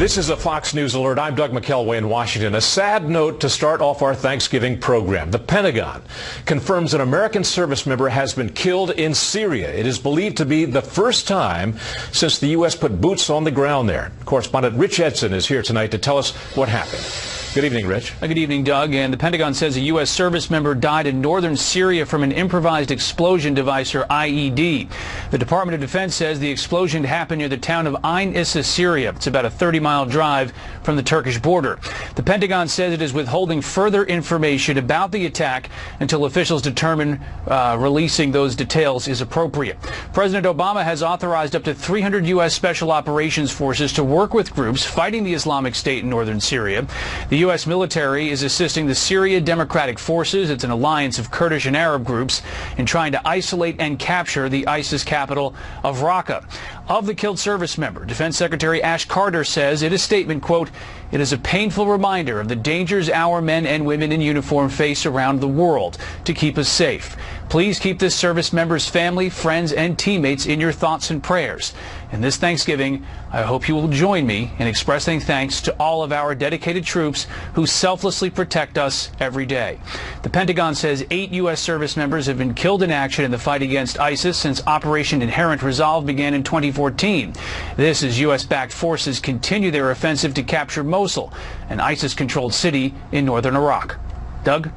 This is a Fox News alert. I'm Doug McKelway in Washington. A sad note to start off our Thanksgiving program. The Pentagon confirms an American service member has been killed in Syria. It is believed to be the first time since the U.S. put boots on the ground there. Correspondent Rich Edson is here tonight to tell us what happened. Good evening, Rich. Good evening, Doug. And the Pentagon says a U.S. service member died in northern Syria from an improvised explosion device, or IED. The Department of Defense says the explosion happened near the town of Ain Issa, Syria. It's about a 30-mile drive from the Turkish border. The Pentagon says it is withholding further information about the attack until officials determine releasing those details is appropriate. President Obama has authorized up to 300 U.S. Special Operations Forces to work with groups fighting the Islamic State in northern Syria. The U.S. military is assisting the Syria Democratic Forces, it's an alliance of Kurdish and Arab groups, in trying to isolate and capture the ISIS capital of Raqqa. Of the killed service member, Defense Secretary Ash Carter says in a statement, quote, "It is a painful reminder of the dangers our men and women in uniform face around the world to keep us safe. Please keep this service member's family, friends, and teammates in your thoughts and prayers. And this Thanksgiving, I hope you will join me in expressing thanks to all of our dedicated troops who selflessly protect us every day." The Pentagon says 8 U.S. service members have been killed in action in the fight against ISIS since Operation Inherent Resolve began in 2014. This as U.S.-backed forces continue their offensive to capture Mosul, an ISIS-controlled city in northern Iraq. Doug?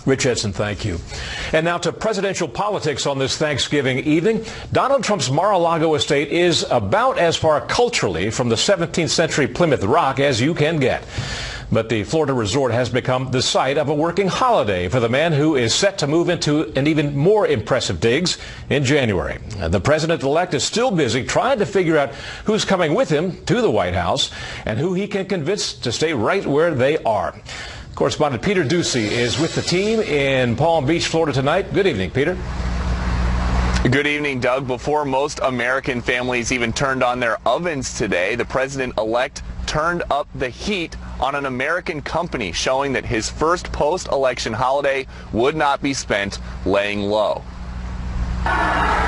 Rich Edson, thank you. And now to presidential politics on this Thanksgiving evening. Donald Trump's Mar-a-Lago estate is about as far culturally from the 17th century Plymouth Rock as you can get. But the Florida resort has become the site of a working holiday for the man who is set to move into an even more impressive digs in January. The president-elect is still busy trying to figure out who's coming with him to the White House and who he can convince to stay right where they are. Correspondent Peter Ducey is with the team in Palm Beach, Florida tonight. Good evening, Peter. Good evening, Doug. Before most American families even turned on their ovens today, the president-elect turned up the heat on an American company, showing that his first post-election holiday would not be spent laying low.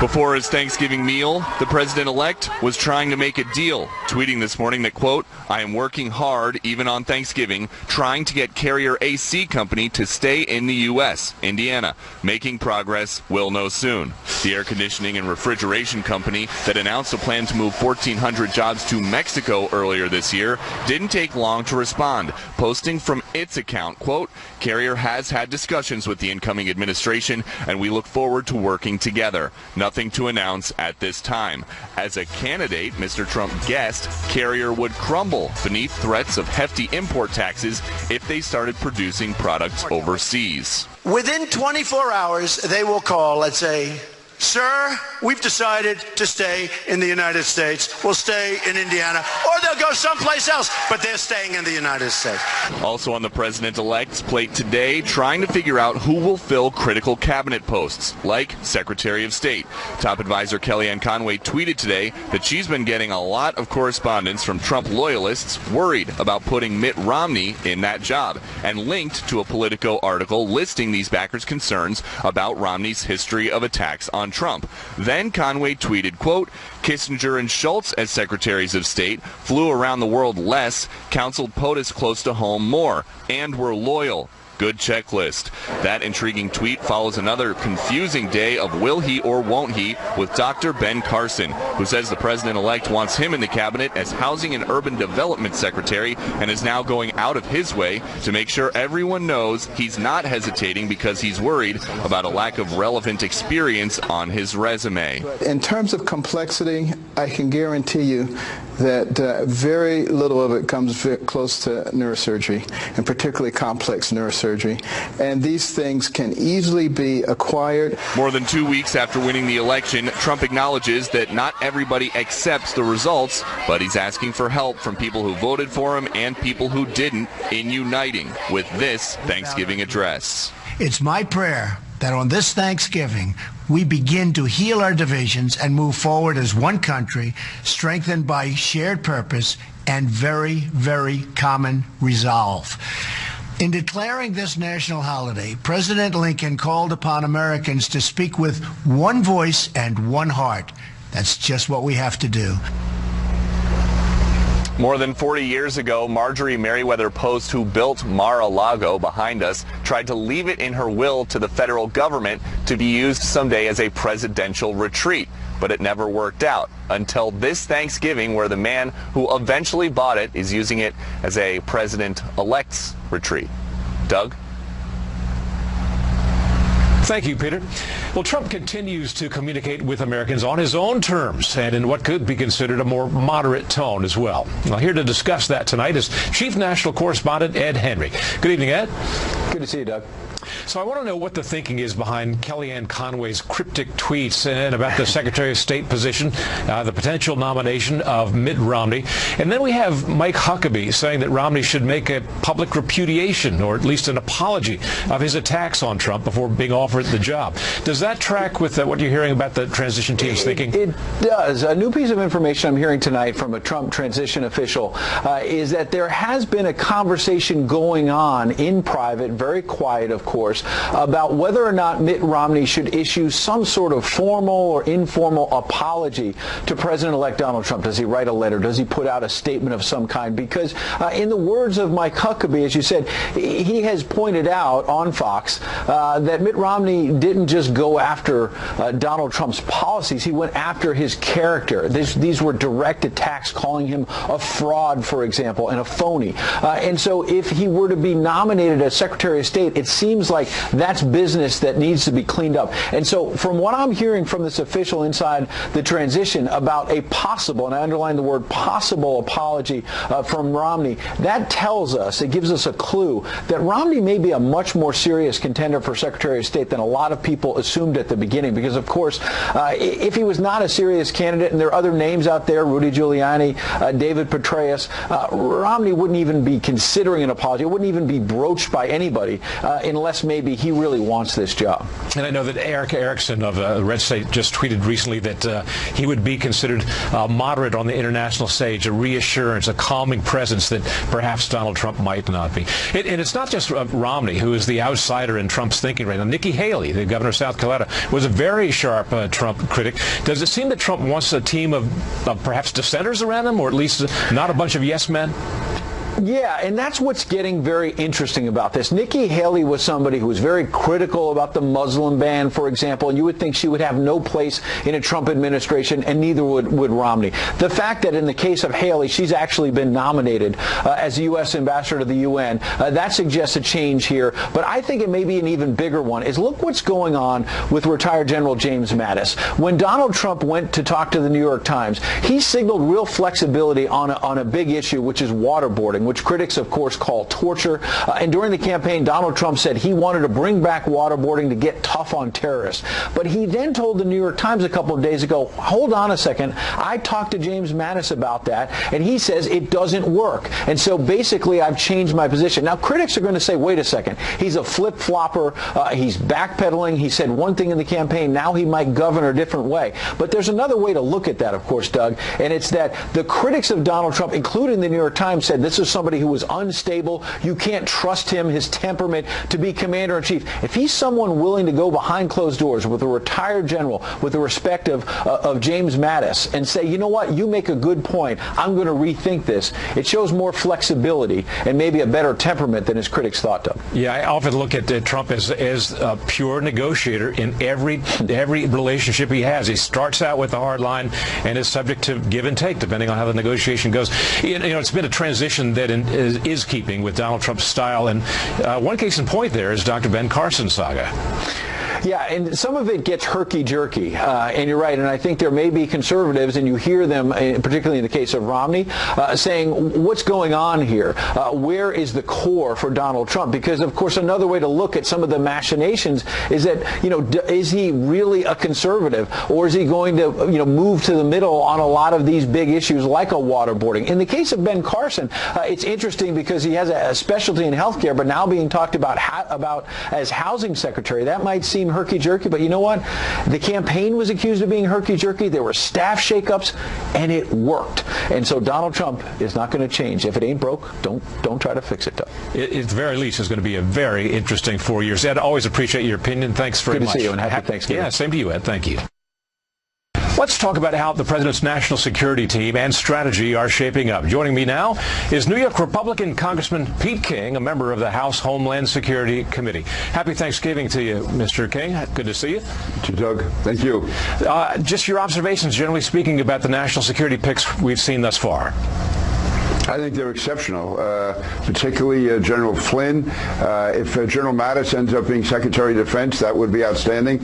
Before his Thanksgiving meal, the president-elect was trying to make a deal, tweeting this morning that, quote, "I am working hard, even on Thanksgiving, trying to get Carrier AC Company to stay in the U.S., Indiana. Making progress, will know soon." The air conditioning and refrigeration company that announced a plan to move 1,400 jobs to Mexico earlier this year didn't take long to respond, posting from its account, quote, "Carrier has had discussions with the incoming administration, and we look forward to working together. Nothing to announce at this time." As a candidate, Mr. Trump guessed Carrier would crumble beneath threats of hefty import taxes if they started producing products overseas. Within 24 hours, they will call and say, "Sir, we've decided to stay in the United States. We'll stay in Indiana," or they'll go someplace else, but they're staying in the United States. Also on the president-elect's plate today, trying to figure out who will fill critical cabinet posts, like Secretary of State. Top advisor Kellyanne Conway tweeted today that she's been getting a lot of correspondence from Trump loyalists worried about putting Mitt Romney in that job, and linked to a Politico article listing these backers' concerns about Romney's history of attacks on Trump. Then Conway tweeted, quote, "Kissinger and Schultz as secretaries of state flew around the world less, counseled POTUS close to home more, and were loyal. Good checklist." That intriguing tweet follows another confusing day of will he or won't he with Dr. Ben Carson, who says the president-elect wants him in the cabinet as Housing and Urban Development Secretary and is now going out of his way to make sure everyone knows he's not hesitating because he's worried about a lack of relevant experience on his resume. In terms of complexity, I can guarantee you that very little of it comes close to neurosurgery, and particularly complex neurosurgery. And these things can easily be acquired. More than 2 weeks after winning the election, Trump acknowledges that not everybody accepts the results, but he's asking for help from people who voted for him and people who didn't in uniting with this Thanksgiving address. It's my prayer that on this Thanksgiving, we begin to heal our divisions and move forward as one country, strengthened by shared purpose and very, very common resolve. In declaring this national holiday, President Lincoln called upon Americans to speak with one voice and one heart. That's just what we have to do. More than 40 years ago, Marjorie Merriweather Post, who built Mar-a-Lago behind us, tried to leave it in her will to the federal government to be used someday as a presidential retreat. But it never worked out until this Thanksgiving, where the man who eventually bought it is using it as a president-elect's retreat. Doug? Thank you, Peter. Well, Trump continues to communicate with Americans on his own terms and in what could be considered a more moderate tone as well. Now, here to discuss that tonight is Chief National Correspondent Ed Henry. Good evening, Ed. Good to see you, Doug. So I want to know what the thinking is behind Kellyanne Conway's cryptic tweets and about the Secretary of State position, the potential nomination of Mitt Romney. And then we have Mike Huckabee saying that Romney should make a public repudiation or at least an apology of his attacks on Trump before being offered the job. Does that track with what you're hearing about the transition team's thinking? It does. A new piece of information I'm hearing tonight from a Trump transition official is that there has been a conversation going on in private, very quiet, of course, about whether or not Mitt Romney should issue some sort of formal or informal apology to President-elect Donald Trump. Does he write a letter? Does he put out a statement of some kind? Because in the words of Mike Huckabee, as you said, he has pointed out on Fox that Mitt Romney didn't just go after Donald Trump's policies. He went after his character. These were direct attacks, calling him a fraud, for example, and a phony. And so if he were to be nominated as Secretary of State, it seems like that's business that needs to be cleaned up. And so from what I'm hearing from this official inside the transition about a possible, and I underline the word possible, apology from Romney, that tells us, it gives us a clue that Romney may be a much more serious contender for Secretary of State than a lot of people assumed at the beginning. Because, of course, if he was not a serious candidate, and there are other names out there, Rudy Giuliani, David Petraeus, Romney wouldn't even be considering an apology. It wouldn't even be broached by anybody unless maybe he really wants this job. And I know that Eric Erickson of Red State just tweeted recently that he would be considered moderate on the international stage, a reassurance, a calming presence that perhaps Donald Trump might not be. And it's not just Romney who is the outsider in Trump's thinking right now. Nikki Haley, the governor of South Carolina, was a very sharp Trump critic. Does it seem that Trump wants a team of perhaps dissenters around him, or at least not a bunch of yes men? Yeah, and that's what's getting very interesting about this. Nikki Haley was somebody who was very critical about the Muslim ban, for example, and you would think she would have no place in a Trump administration, and neither would Romney. The fact that in the case of Haley, she's actually been nominated as a U.S. ambassador to the UN, that suggests a change here. But I think it may be an even bigger one, is look what's going on with retired General James Mattis. When Donald Trump went to talk to the New York Times, he signaled real flexibility on a big issue, which is waterboarding, which critics, of course, call torture. And during the campaign, Donald Trump said he wanted to bring back waterboarding to get tough on terrorists. But he then told the New York Times a couple of days ago, hold on a second, I talked to James Mattis about that, and he says it doesn't work. And so basically, I've changed my position. Now, critics are going to say, wait a second, he's a flip-flopper, he's backpedaling, he said one thing in the campaign, now he might govern a different way. But there's another way to look at that, of course, Doug, and it's that the critics of Donald Trump, including the New York Times, said this is somebody who was unstable. You can't trust him, his temperament, to be commander-in-chief. If he's someone willing to go behind closed doors with a retired general, with the respect of James Mattis, and say, you know what, you make a good point, I'm going to rethink this, it shows more flexibility and maybe a better temperament than his critics thought of. Yeah, I often look at Trump as a pure negotiator in every relationship he has. He starts out with a hard line and is subject to give and take, depending on how the negotiation goes. You know, it's been a transition that is keeping with Donald Trump's style. And one case in point there is Dr. Ben Carson saga. Yeah, and some of it gets herky-jerky, and you're right, and I think there may be conservatives, and you hear them, particularly in the case of Romney, saying, what's going on here? Where is the core for Donald Trump? Because, of course, another way to look at some of the machinations is that, you know, is he really a conservative, or is he going to, you know, move to the middle on a lot of these big issues like a waterboarding? In the case of Ben Carson, it's interesting because he has a specialty in healthcare, but now being talked about as housing secretary. That might seem herky-jerky, but you know what? The campaign was accused of being herky-jerky. There were staff shakeups, and it worked. And so Donald Trump is not going to change. If it ain't broke, don't try to fix it, though. At the very least, it's going to be a very interesting 4 years. Ed, I always appreciate your opinion. Thanks very much. Good to see you, and happy Thanksgiving. Yeah, same to you, Ed. Thank you. Let's talk about how the president's national security team and strategy are shaping up. Joining me now is New York Republican Congressman Pete King, a member of the House Homeland Security Committee. Happy Thanksgiving to you, Mr. King. Good to see you. Thank you, Doug. Thank you. Just your observations, generally speaking, about the national security picks we've seen thus far. I think they're exceptional, particularly General Flynn. If General Mattis ends up being Secretary of Defense, that would be outstanding.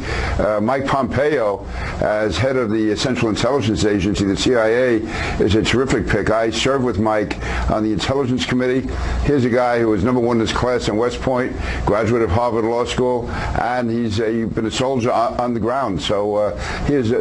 Mike Pompeo, as head of the Central Intelligence Agency, the CIA, is a terrific pick. I served with Mike on the Intelligence Committee. Here's a guy who was #1 in his class in West Point, graduate of Harvard Law School, and he's been a soldier on the ground. So he is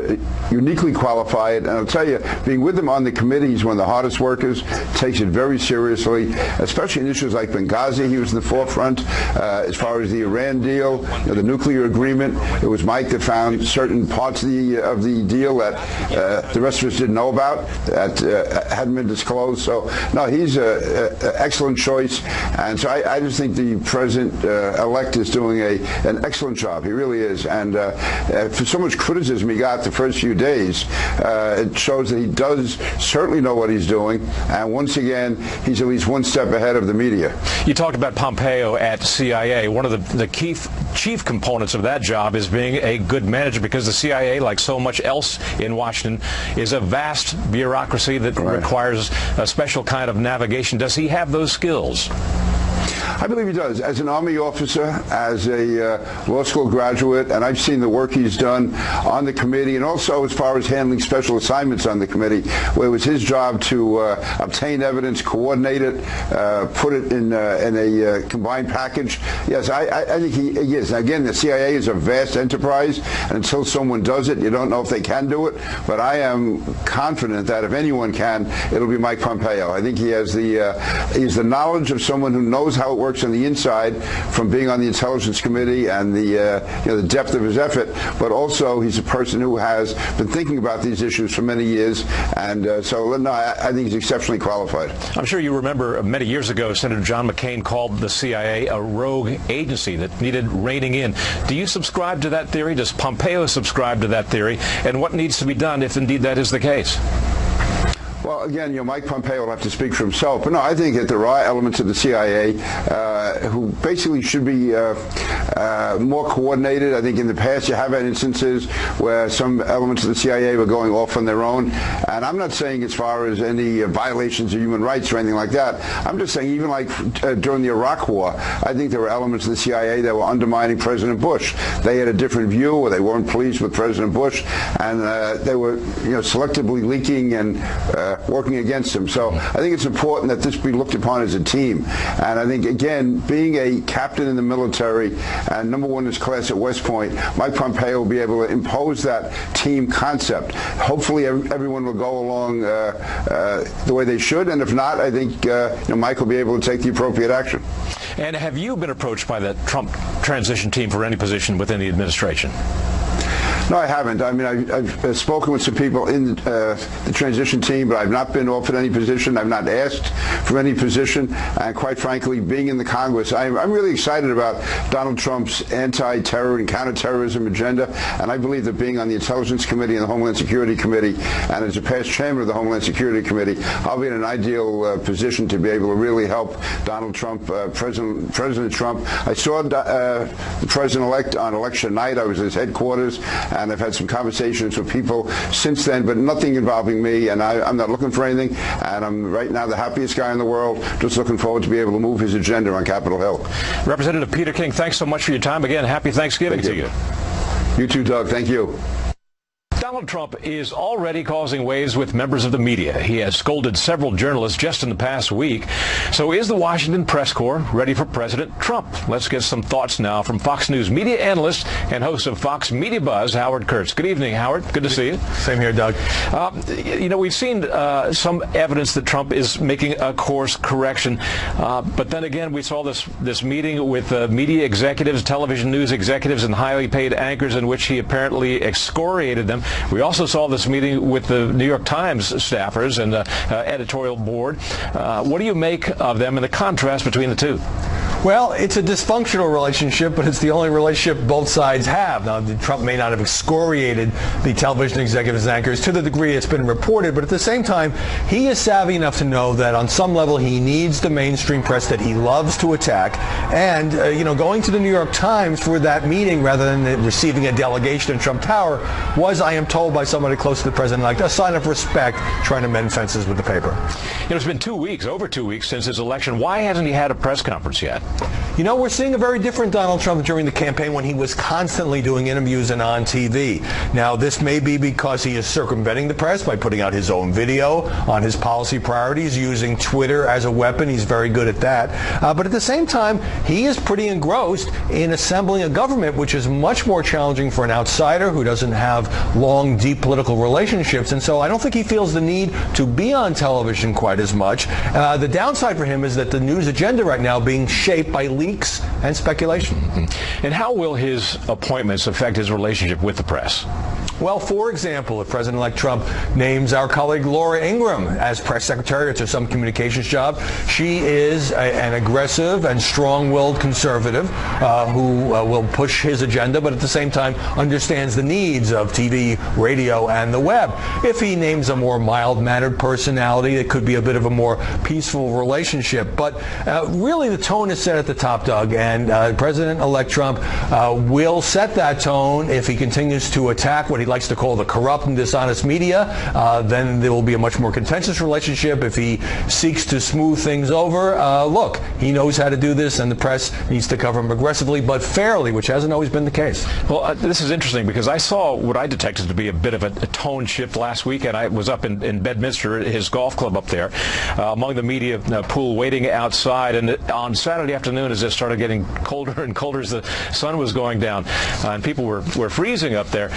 uniquely qualified. And I'll tell you, being with him on the committee, he's one of the hardest workers. Takes it very seriously, especially in issues like Benghazi. He was in the forefront as far as the Iran deal, the nuclear agreement. It was Mike that found certain parts of the deal that the rest of us didn't know about, that hadn't been disclosed. So, no, he's an excellent choice. And so I just think the president-elect is doing an excellent job. He really is. And for so much criticism he got the first few days, it shows that he does certainly know what he's doing. And once again, he's at least one step ahead of the media. You talked about Pompeo at CIA. One of the chief components of that job is being a good manager, because the CIA, like so much else in Washington, is a vast bureaucracy that requires a special kind of navigation. Does he have those skills? I believe he does. As an Army officer, as a law school graduate, and I've seen the work he's done on the committee, and also as far as handling special assignments on the committee, where it was his job to obtain evidence, coordinate it, put it in a combined package. Yes, I think he is. Again, the CIA is a vast enterprise, and until someone does it, you don't know if they can do it. But I am confident that if anyone can, it'll be Mike Pompeo. I think he has the knowledge of someone who knows how it works on the inside, from being on the Intelligence Committee and the depth of his effort, but also he's a person who has been thinking about these issues for many years, and so no, I think he's exceptionally qualified. I'm sure you remember many years ago, Senator John McCain called the CIA a rogue agency that needed reining in. Do you subscribe to that theory? Does Pompeo subscribe to that theory? And what needs to be done if indeed that is the case? Well, again, Mike Pompeo will have to speak for himself. But no, I think that there are elements of the CIA who basically should be more coordinated. I think in the past you have had instances where some elements of the CIA were going off on their own. And I'm not saying as far as any violations of human rights or anything like that. I'm just saying even like during the Iraq War, I think there were elements of the CIA that were undermining President Bush. They had a different view, or they weren't pleased with President Bush, and they were selectively leaking and working against him. So I think it's important that this be looked upon as a team. And I think, again, being a captain in the military and #1 in his class at West Point, Mike Pompeo will be able to impose that team concept. Hopefully everyone will go along the way they should, and if not, I think Mike will be able to take the appropriate action. And have you been approached by the Trump transition team for any position within the administration? No, I haven't. I mean, I've spoken with some people in the transition team, but I've not been offered any position. I've not asked for any position. And quite frankly, being in the Congress, I'm really excited about Donald Trump's anti-terror and counterterrorism agenda. And I believe that being on the Intelligence Committee and the Homeland Security Committee, and as a past chairman of the Homeland Security Committee, I'll be in an ideal position to be able to really help Donald Trump, President Trump. I saw the president-elect on election night. I was at his headquarters, and I've had some conversations with people since then, but nothing involving me, and I'm not looking for anything, and I'm right now the happiest guy in the world, just looking forward to be able to move his agenda on Capitol Hill. Representative Peter King, thanks so much for your time. Again, happy Thanksgiving to you. You too, Doug. Thank you. Donald Trump is already causing waves with members of the media. He has scolded several journalists just in the past week. So is the Washington press corps ready for President Trump? Let's get some thoughts now from Fox News media analyst and host of Fox Media Buzz, Howard Kurtz. Good evening, Howard. Good to see you. Same here, Doug. We've seen some evidence that Trump is making a course correction. But then again, we saw this meeting with media executives, television news executives, and highly paid anchors in which he apparently excoriated them. We also saw this meeting with the New York Times staffers and the editorial board. What do you make of them and the contrast between the two? Well, it's a dysfunctional relationship, but it's the only relationship both sides have. Now, Trump may not have excoriated the television executives and anchors to the degree it's been reported, but at the same time, he is savvy enough to know that on some level he needs the mainstream press that he loves to attack. And, going to the New York Times for that meeting rather than receiving a delegation in Trump Tower was, I am told by somebody close to the president, a sign of respect, trying to mend fences with the paper. It's been over 2 weeks since his election. Why hasn't he had a press conference yet? We're seeing a very different Donald Trump during the campaign when he was constantly doing interviews and on TV. Now, this may be because he is circumventing the press by putting out his own video on his policy priorities, using Twitter as a weapon. He's very good at that. But at the same time, he is pretty engrossed in assembling a government which is much more challenging for an outsider who doesn't have long, deep political relationships. And so I don't think he feels the need to be on television quite as much. The downside for him is that the news agenda right now being shaped by leaks and speculation. Mm-hmm. And how will his appointments affect his relationship with the press? Well, for example, if President-elect Trump names our colleague Laura Ingraham as press secretary to some communications job, she is an aggressive and strong-willed conservative who will push his agenda, but at the same time understands the needs of TV, radio, and the web. If he names a more mild-mannered personality, it could be a bit of a more peaceful relationship. But really, the tone is set at the top, Doug, and President-elect Trump will set that tone if he continues to attack what he likes to call the corrupt and dishonest media. Then there will be a much more contentious relationship. If he seeks to smooth things over, look, he knows how to do this, and the press needs to cover him aggressively but fairly, which hasn't always been the case. Well, this is interesting because I saw what I detected to be a bit of a tone shift last week, and I was up in Bedminster, his golf club up there, among the media pool waiting outside, and on Saturday afternoon as it started getting colder and colder as the sun was going down and people were freezing up there,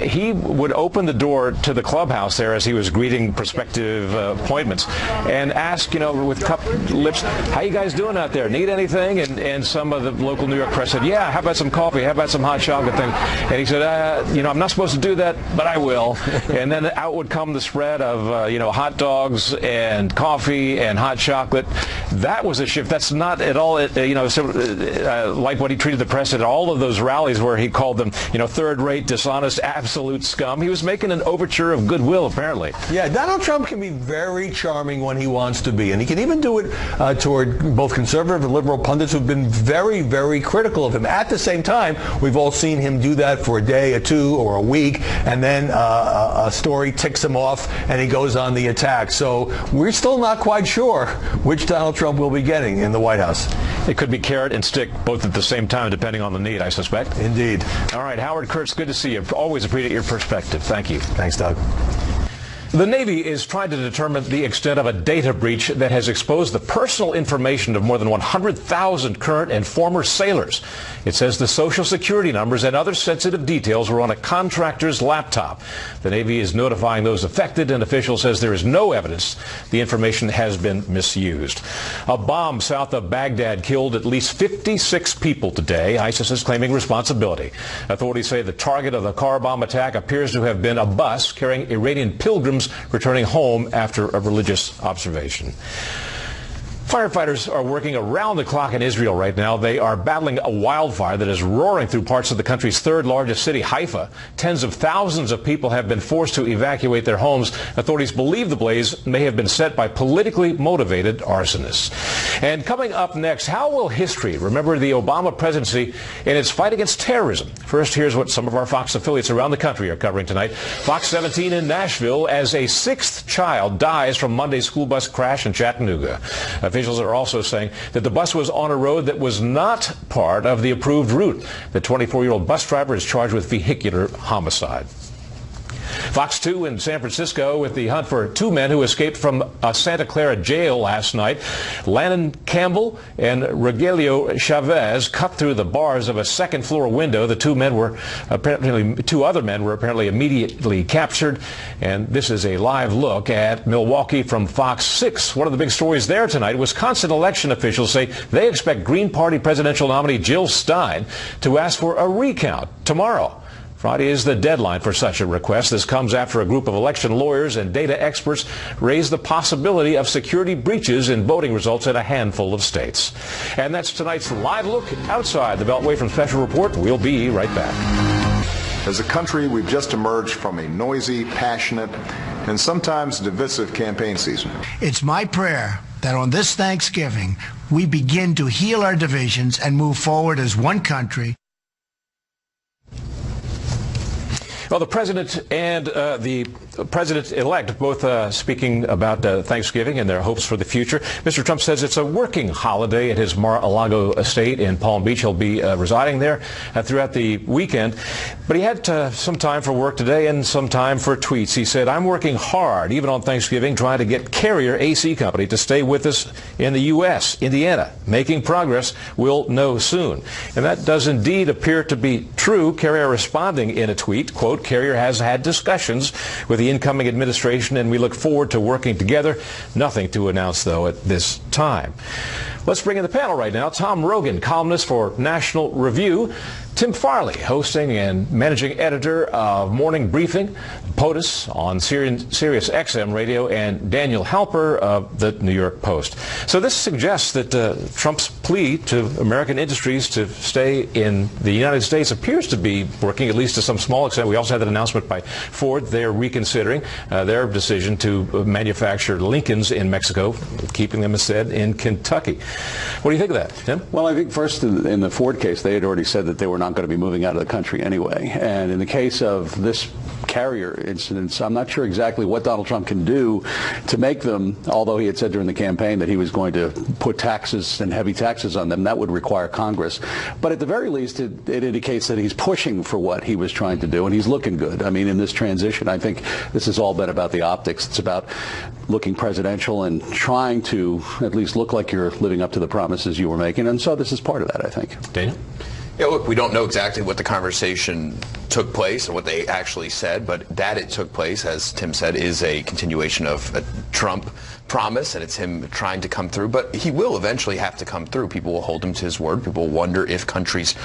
he would open the door to the clubhouse there as he was greeting prospective appointments and ask, with cupped lips, how you guys doing out there? Need anything? And some of the local New York press said, yeah, how about some coffee? How about some hot chocolate thing? And he said, I'm not supposed to do that, but I will. And then out would come the spread of, hot dogs and coffee and hot chocolate. That was a shift. That's not at all, like what he treated the press at all of those rallies where he called them, third-rate, dishonest, absolute scum. He was making an overture of goodwill, apparently. Yeah, Donald Trump can be very charming when he wants to be, and he can even do it toward both conservative and liberal pundits who've been very, very critical of him. At the same time, we've all seen him do that for a day, or two, or a week, and then a story ticks him off, and he goes on the attack. So we're still not quite sure which Donald Trump will be getting in the White House. It could be carrot and stick both at the same time, depending on the need, I suspect. Indeed. All right, Howard Kurtz, good to see you. Always appreciate your perspective. Thank you. Thanks, Doug. The Navy is trying to determine the extent of a data breach that has exposed the personal information of more than 100,000 current and former sailors. It says the Social Security numbers and other sensitive details were on a contractor's laptop. The Navy is notifying those affected, and officials says there is no evidence the information has been misused. A bomb south of Baghdad killed at least 56 people today. ISIS is claiming responsibility. Authorities say the target of the car bomb attack appears to have been a bus carrying Iranian pilgrims returning home after a religious observation. Firefighters are working around the clock in Israel right now. They are battling a wildfire that is roaring through parts of the country's third largest city, Haifa. Tens of thousands of people have been forced to evacuate their homes. Authorities believe the blaze may have been set by politically motivated arsonists. And coming up next, how will history remember the Obama presidency in its fight against terrorism? First, here's what some of our Fox affiliates around the country are covering tonight. Fox 17 in Nashville as a sixth child dies from Monday's school bus crash in Chattanooga. Officials are also saying that the bus was on a road that was not part of the approved route. The 24-year-old bus driver is charged with vehicular homicide. Fox 2 in San Francisco with the hunt for two men who escaped from a Santa Clara jail last night. Lannon Campbell and Rogelio Chavez cut through the bars of a second-floor window. The two other men were apparently immediately captured. And this is a live look at Milwaukee from Fox 6. One of the big stories there tonight, Wisconsin election officials say they expect Green Party presidential nominee Jill Stein to ask for a recount tomorrow. Friday is the deadline for such a request. This comes after a group of election lawyers and data experts raised the possibility of security breaches in voting results in a handful of states. And that's tonight's live look outside the Beltway from Special Report. We'll be right back. As a country, we've just emerged from a noisy, passionate, and sometimes divisive campaign season. It's my prayer that on this Thanksgiving, we begin to heal our divisions and move forward as one country. Well, the president and the president-elect both speaking about Thanksgiving and their hopes for the future. Mr. Trump says it's a working holiday at his Mar-a-Lago estate in Palm Beach. He'll be residing there throughout the weekend. But he had some time for work today and some time for tweets. He said, "I'm working hard, even on Thanksgiving, trying to get Carrier AC Company to stay with us in the U.S., Indiana. Making progress. We'll know soon." And that does indeed appear to be true. Carrier responding in a tweet, quote, "Carrier has had discussions with the incoming administration, and we look forward to working together." Nothing to announce, though, at this time. Let's bring in the panel right now. Tom Rogan, columnist for National Review. Tim Farley, hosting and managing editor of Morning Briefing, POTUS on Sirius XM Radio, and Daniel Halper of the New York Post. So this suggests that Trump's plea to American industries to stay in the United States appears to be working, at least to some small extent. We also had that announcement by Ford. They're reconsidering their decision to manufacture Lincolns in Mexico, keeping them instead in Kentucky. What do you think of that, Tim? Well, I think first in the Ford case, they had already said that they were not going to be moving out of the country anyway. And in the case of this Carrier incident, I'm not sure exactly what Donald Trump can do to make them, although he had said during the campaign that he was going to put taxes and heavy taxes on them. That would require Congress. But at the very least, it indicates that he's pushing for what he was trying to do, and he's looking good. I mean, in this transition, I think this has all been about the optics. It's about looking presidential and trying to at least look like you're living up to the promises you were making. And so this is part of that, I think. Daniel? Yeah, look, we don't know exactly what the conversation took place and what they actually said, but that it took place, as Tim said, is a continuation of a Trump promise, and it's him trying to come through. But he will eventually have to come through. People will hold him to his word. People will wonder if countries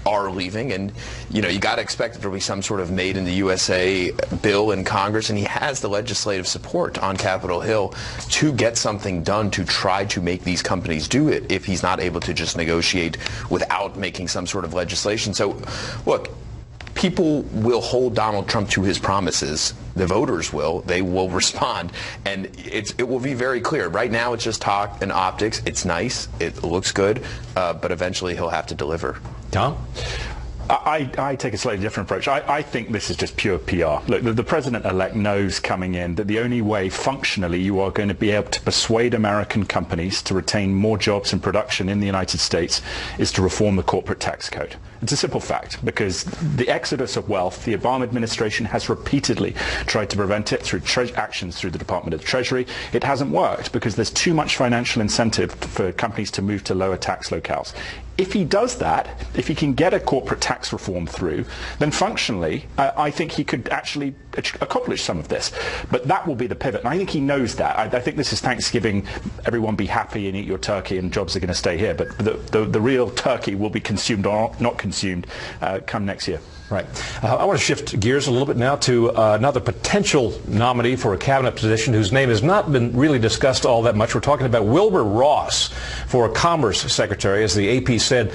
are leaving, and you got to expect that there'll be some sort of made in the USA bill in Congress, and he has the legislative support on Capitol Hill to get something done to try to make these companies do it if he's not able to just negotiate without making some sort of legislation. So look, people will hold Donald Trump to his promises. The voters will. They will respond. And it will be very clear. Right now it's just talk and optics. It's nice. It looks good. But eventually he'll have to deliver. Tom? I take a slightly different approach. I think this is just pure PR. Look, the president-elect knows coming in that the only way functionally you are going to be able to persuade American companies to retain more jobs and production in the United States is to reform the corporate tax code. It's a simple fact, because the exodus of wealth, the Obama administration has repeatedly tried to prevent it through actions through the Department of the Treasury. It hasn't worked because there's too much financial incentive for companies to move to lower tax locales. If he does that, if he can get a corporate tax reform through, then functionally, I think he could actually accomplish some of this. But that will be the pivot, and I think he knows that. I think this is Thanksgiving. Everyone be happy and eat your turkey, and jobs are going to stay here. But the real turkey will be consumed or not consumed come next year. Right. I want to shift gears a little bit now to another potential nominee for a cabinet position whose name has not been really discussed all that much. We're talking about Wilbur Ross for Commerce Secretary, as the AP said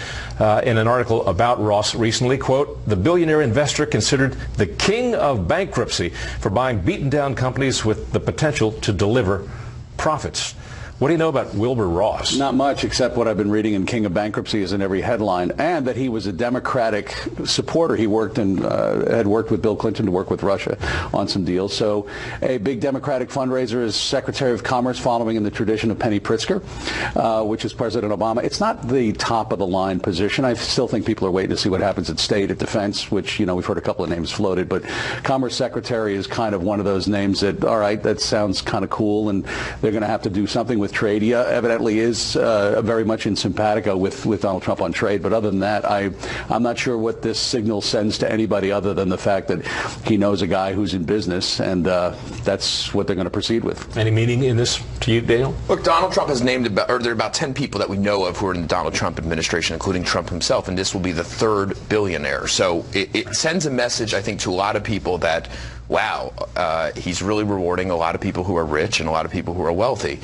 in an article about Ross recently, quote, "The billionaire investor considered the king of bankruptcy for buying beaten down companies with the potential to deliver profits." What do you know about Wilbur Ross? Not much, except what I've been reading in King of Bankruptcy is in every headline, and that he was a Democratic supporter. He worked and had worked with Bill Clinton to work with Russia on some deals. So a big Democratic fundraiser is Secretary of Commerce, following in the tradition of Penny Pritzker, which is President Obama. It's not the top of the line position. I still think people are waiting to see what happens at State, at Defense, which, we've heard a couple of names floated, but Commerce Secretary is kind of one of those names that, all right, that sounds kind of cool, and they're going to have to do something with with trade. He evidently is very much in simpatico with Donald Trump on trade. But other than that, I'm not sure what this signal sends to anybody other than the fact that he knows a guy who's in business, and that's what they're going to proceed with. Any meaning in this to you, Daniel? Look, Donald Trump has named there are about 10 people that we know of who are in the Donald Trump administration, including Trump himself, and this will be the third billionaire. So it sends a message, I think, to a lot of people that, wow, he's really rewarding a lot of people who are rich and a lot of people who are wealthy.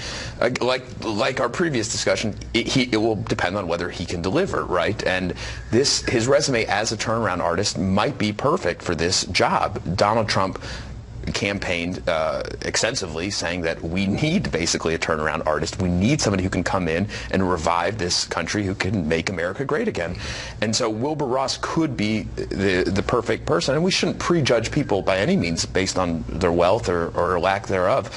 Like our previous discussion, it will depend on whether he can deliver, right? And his resume as a turnaround artist might be perfect for this job. Donald Trump campaigned extensively, saying that we need basically a turnaround artist. We need somebody who can come in and revive this country, who can make America great again. And so Wilbur Ross could be the perfect person. And we shouldn't prejudge people by any means based on their wealth or lack thereof.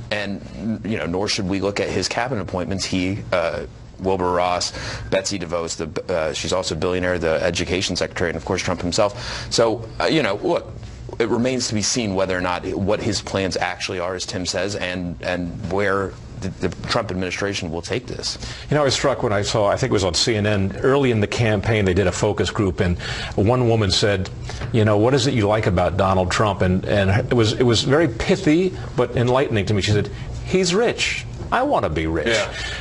And nor should we look at his cabinet appointments. Wilbur Ross, Betsy DeVos, she's also a billionaire, the education secretary, and of course Trump himself. So look, it remains to be seen whether or not what his plans actually are, as Tim says, and where the Trump administration will take this. I was struck when I saw, I think it was on CNN, early in the campaign, they did a focus group, and one woman said, what is it you like about Donald Trump? And it was very pithy but enlightening to me. She said, he's rich. I want to be rich.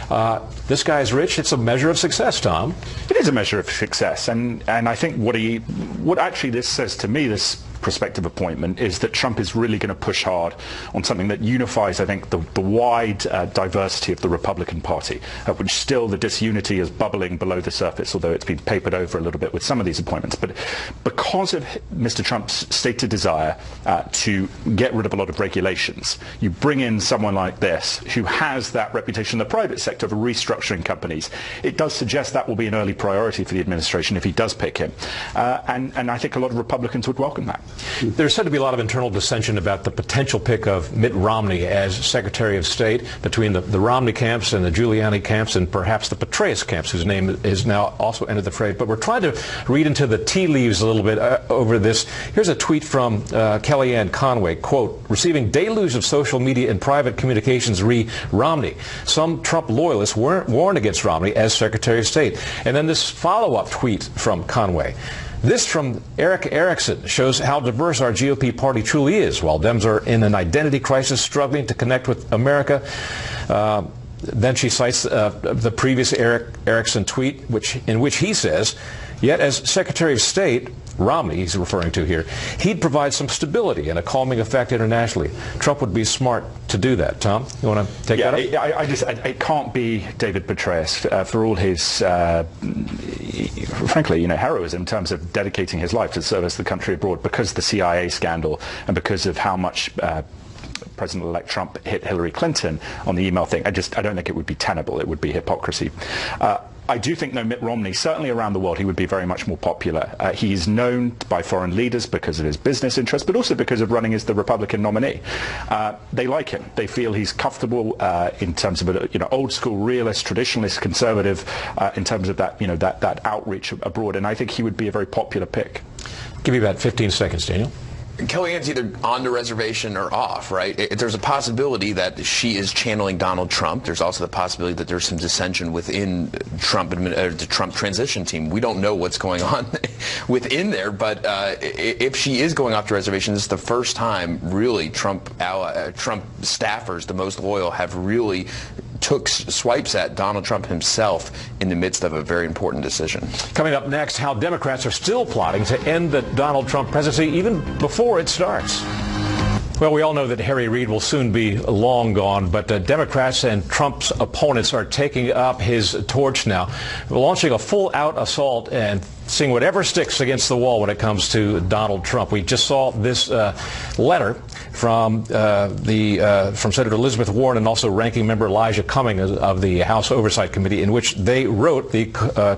Yeah. This guy's rich. It's a measure of success, Tom. It is a measure of success, and I think what actually this says to me, this prospective appointment, is that Trump is really going to push hard on something that unifies, I think, the wide diversity of the Republican Party, which still the disunity is bubbling below the surface, although it's been papered over a little bit with some of these appointments. But because of Mr. Trump's stated desire to get rid of a lot of regulations, you bring in someone like this who has that reputation in the private sector of restructuring companies. It does suggest that will be an early priority for the administration if he does pick him. And I think a lot of Republicans would welcome that. There's said to be a lot of internal dissension about the potential pick of Mitt Romney as Secretary of State between the Romney camps and the Giuliani camps and perhaps the Petraeus camps, whose name is now also entered the fray. But we're trying to read into the tea leaves a little bit over this. Here's a tweet from Kellyanne Conway, quote, receiving deluge of social media and private communications re Romney. Some Trump loyalists warned against Romney as Secretary of State. And then this follow-up tweet from Conway. This from Eric Erickson shows how diverse our GOP party truly is. While Dems are in an identity crisis, struggling to connect with America. Then she cites the previous Eric Erickson tweet, in which he says, yet as Secretary of State, Romney, he's referring to here, he'd provide some stability and a calming effect internationally. Trump would be smart to do that. Tom, you want to take that up? It can't be David Petraeus for all his, frankly, heroism in terms of dedicating his life to service the country abroad, because of the CIA scandal and because of how much President-elect Trump hit Hillary Clinton on the email thing. I don't think it would be tenable. It would be hypocrisy. I do think, though, Mitt Romney, certainly around the world, he would be very much more popular. He's known by foreign leaders because of his business interests, but also because of running as the Republican nominee. They like him. They feel he's comfortable in terms of old school realist, traditionalist, conservative, in terms of that that outreach abroad. And I think he would be a very popular pick. Give me about 15 seconds, Daniel. Kellyanne's either on the reservation or off, right? There's a possibility that she is channeling Donald Trump. There's also the possibility that there's some dissension within the Trump transition team. We don't know what's going on within there, but if she is going off the reservation, this is the first time really Trump staffers, the most loyal, have really took swipes at Donald Trump himself in the midst of a very important decision. Coming up next, how Democrats are still plotting to end the Donald Trump presidency even before it starts. Well, we all know that Harry Reid will soon be long gone, but Democrats and Trump's opponents are taking up his torch now, launching a full-out assault and seeing whatever sticks against the wall when it comes to Donald Trump. We just saw this letter from Senator Elizabeth Warren and also Ranking Member Elijah Cummings of the House Oversight Committee, in which they wrote the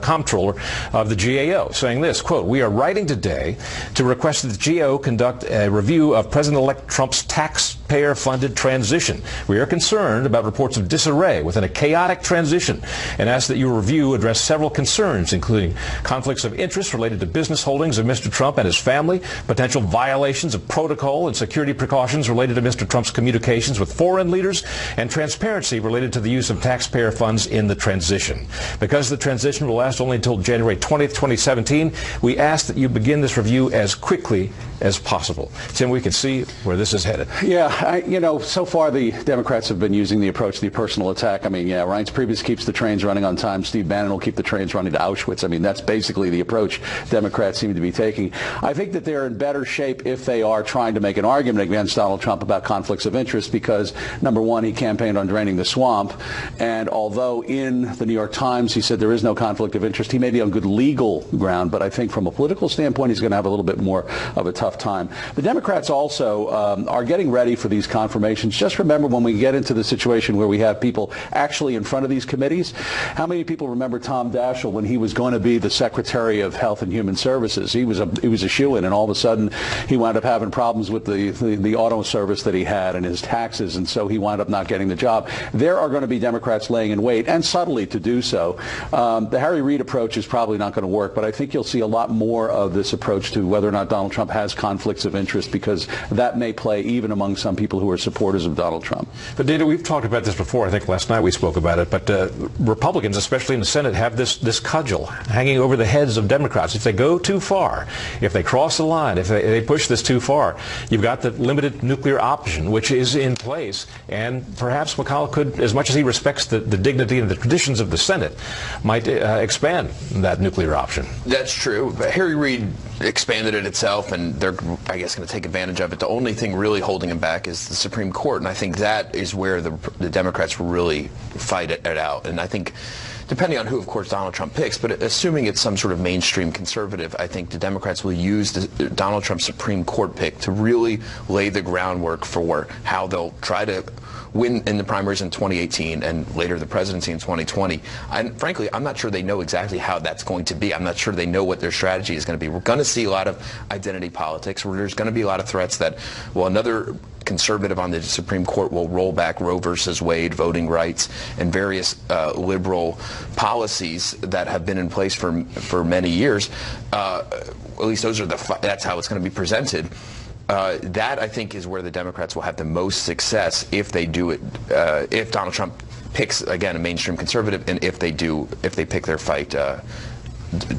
comptroller of the GAO, saying this, quote, we are writing today to request that the GAO conduct a review of President-elect Trump's Trump's taxpayer-funded transition. We are concerned about reports of disarray within a chaotic transition and ask that your review address several concerns, including conflicts of interest related to business holdings of Mr. Trump and his family, potential violations of protocol and security precautions related to Mr. Trump's communications with foreign leaders, and transparency related to the use of taxpayer funds in the transition. Because the transition will last only until January 20th, 2017, we ask that you begin this review as quickly as possible. Tim, we can see where this is headed. Yeah, so far the Democrats have been using the approach, the personal attack. I mean, yeah, Reince Priebus keeps the trains running on time. Steve Bannon will keep the trains running to Auschwitz. I mean, that's basically the approach Democrats seem to be taking. I think that they're in better shape if they are trying to make an argument against Donald Trump about conflicts of interest because, number one, he campaigned on draining the swamp, and although in the New York Times he said there is no conflict of interest, he may be on good legal ground, but I think from a political standpoint he's going to have a little bit more of a tough time. The Democrats also are getting ready for these confirmations. Just remember when we get into the situation where we have people actually in front of these committees, how many people remember Tom Daschle when he was going to be the Secretary of Health and Human Services? He was a shoo-in, and all of a sudden he wound up having problems with the auto service that he had and his taxes, and so he wound up not getting the job. There are going to be Democrats laying in wait, and subtly to do so. The Harry Reid approach is probably not going to work, but I think you'll see a lot more of this approach to whether or not Donald Trump has conflicts of interest, because that may play even among some people who are supporters of Donald Trump. But Dana, we've talked about this before. I think last night we spoke about it, but Republicans, especially in the Senate, have this cudgel hanging over the heads of Democrats. If they go too far, if they cross the line, if they push this too far, you've got the limited nuclear option, which is in place, and perhaps McConnell could, as much as he respects the dignity and the traditions of the Senate, might expand that nuclear option. That's true. But Harry Reid expanded it itself, and they're, I guess, going to take advantage of it. The only thing really holding him back is the Supreme Court, and I think that is where the Democrats will really fight it out. And I think, depending on who, of course, Donald Trump picks, but assuming it's some sort of mainstream conservative, I think the Democrats will use the Donald Trump Supreme Court pick to really lay the groundwork for how they'll try to win in the primaries in 2018 and later the presidency in 2020. And frankly, I'm not sure they know exactly how that's going to be. I'm not sure they know what their strategy is going to be. We're going to see a lot of identity politics, where there's going to be a lot of threats that, well, another conservative on the Supreme Court will roll back Roe versus Wade, voting rights, and various liberal policies that have been in place for many years. At least that's how it's going to be presented. That, I think, is where the Democrats will have the most success if they do it, if Donald Trump picks, again, a mainstream conservative, and if they pick their fight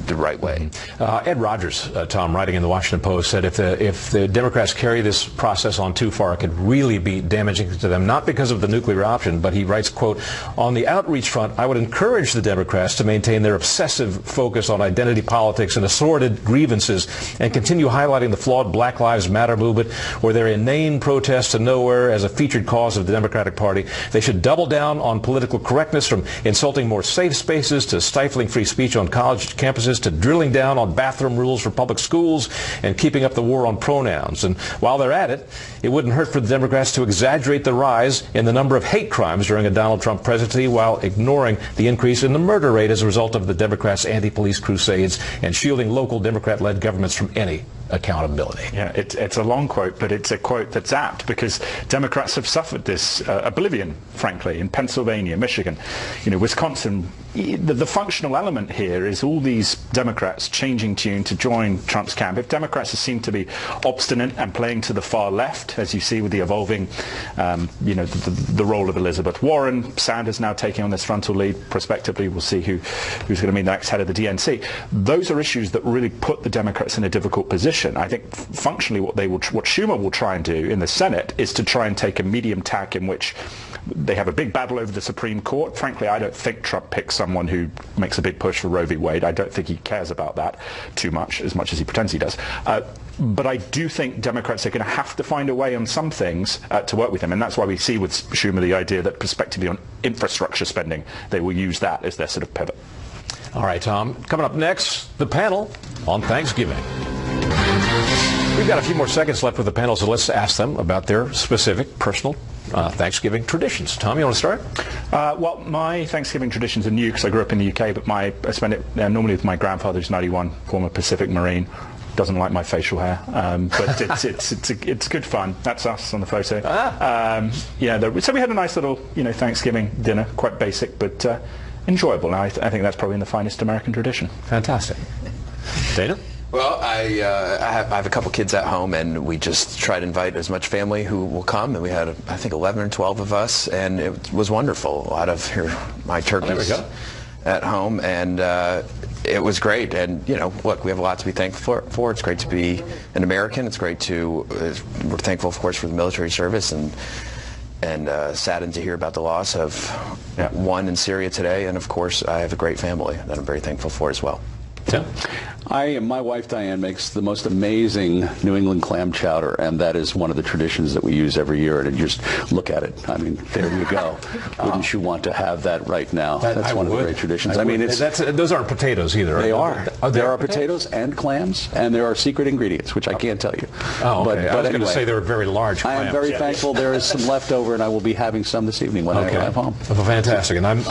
the right way. Ed Rogers, Tom, writing in the Washington Post, said if the Democrats carry this process on too far, it could really be damaging to them, not because of the nuclear option, but he writes, quote, on the outreach front, I would encourage the Democrats to maintain their obsessive focus on identity politics and assorted grievances and continue highlighting the flawed Black Lives Matter movement or their inane protests to nowhere as a featured cause of the Democratic Party. They should double down on political correctness, from insulting more safe spaces to stifling free speech on college campuses to drilling down on bathroom rules for public schools and keeping up the war on pronouns. And while they're at it, it wouldn't hurt for the Democrats to exaggerate the rise in the number of hate crimes during a Donald Trump presidency while ignoring the increase in the murder rate as a result of the Democrats' anti-police crusades and shielding local Democrat-led governments from any accountability. Yeah, it's a long quote, but it's a quote that's apt, because Democrats have suffered this oblivion, frankly, in Pennsylvania, Michigan, Wisconsin. The functional element here is all these Democrats changing tune to join Trump's camp. If Democrats seem to be obstinate and playing to the far left, as you see with the evolving, the role of Elizabeth Warren, Sanders now taking on this frontal lead. Prospectively, we'll see who's going to be the next head of the DNC. Those are issues that really put the Democrats in a difficult position. I think functionally what Schumer will try and do in the Senate is to try and take a medium tack in which they have a big battle over the Supreme Court. Frankly, I don't think Trump picks someone who makes a big push for Roe v. Wade. I don't think he cares about that too much, as much as he pretends he does. But I do think Democrats are going to have to find a way on some things to work with him. And that's why we see with Schumer the idea that prospectively on infrastructure spending, they will use that as their sort of pivot. All right, Tom. Coming up next, the panel on Thanksgiving. We've got a few more seconds left with the panel, so let's ask them about their specific personal Thanksgiving traditions. Tom, you want to start? Well, my Thanksgiving traditions are new because I grew up in the UK, but I spend it normally with my grandfather, who's 91, former Pacific Marine. doesn't like my facial hair, but it's good fun. That's us on the photo. So we had a nice little Thanksgiving dinner, quite basic but enjoyable. And I think that's probably in the finest American tradition. Fantastic. Dana? Well, I have a couple kids at home, and we just try to invite as much family who will come. And we had, I think, 11 or 12 of us, and it was wonderful. A lot of my turkeys at home, and it was great. And look, we have a lot to be thankful for. It's great to be an American. It's great to we're thankful, of course, for the military service, and saddened to hear about the loss of one in Syria today. And of course, I have a great family that I'm very thankful for as well. Tim? My wife Diane makes the most amazing New England clam chowder, and that is one of the traditions that we use every year. And just look at it. I mean, there you go. Wouldn't you want to have that right now? That's one of the great traditions. Those aren't potatoes either. They are. There are potatoes and clams, and there are secret ingredients, which I can't tell you. Oh, okay. I was going to say they were very large clams. I am very thankful. There is some left over, and I will be having some this evening when I arrive home. Fantastic. And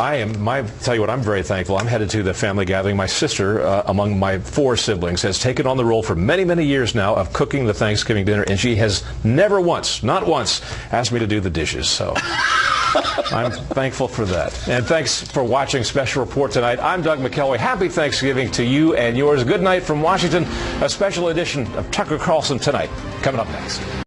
tell you what, I'm very thankful. I'm headed to the family gathering. My sister, among my 4 siblings, has taken on the role for many, many years now of cooking the Thanksgiving dinner, and she has never once, not once, asked me to do the dishes. So I'm thankful for that. And thanks for watching Special Report tonight. I'm Doug McKelway. Happy Thanksgiving to you and yours. Good night from Washington. A special edition of Tucker Carlson Tonight coming up next.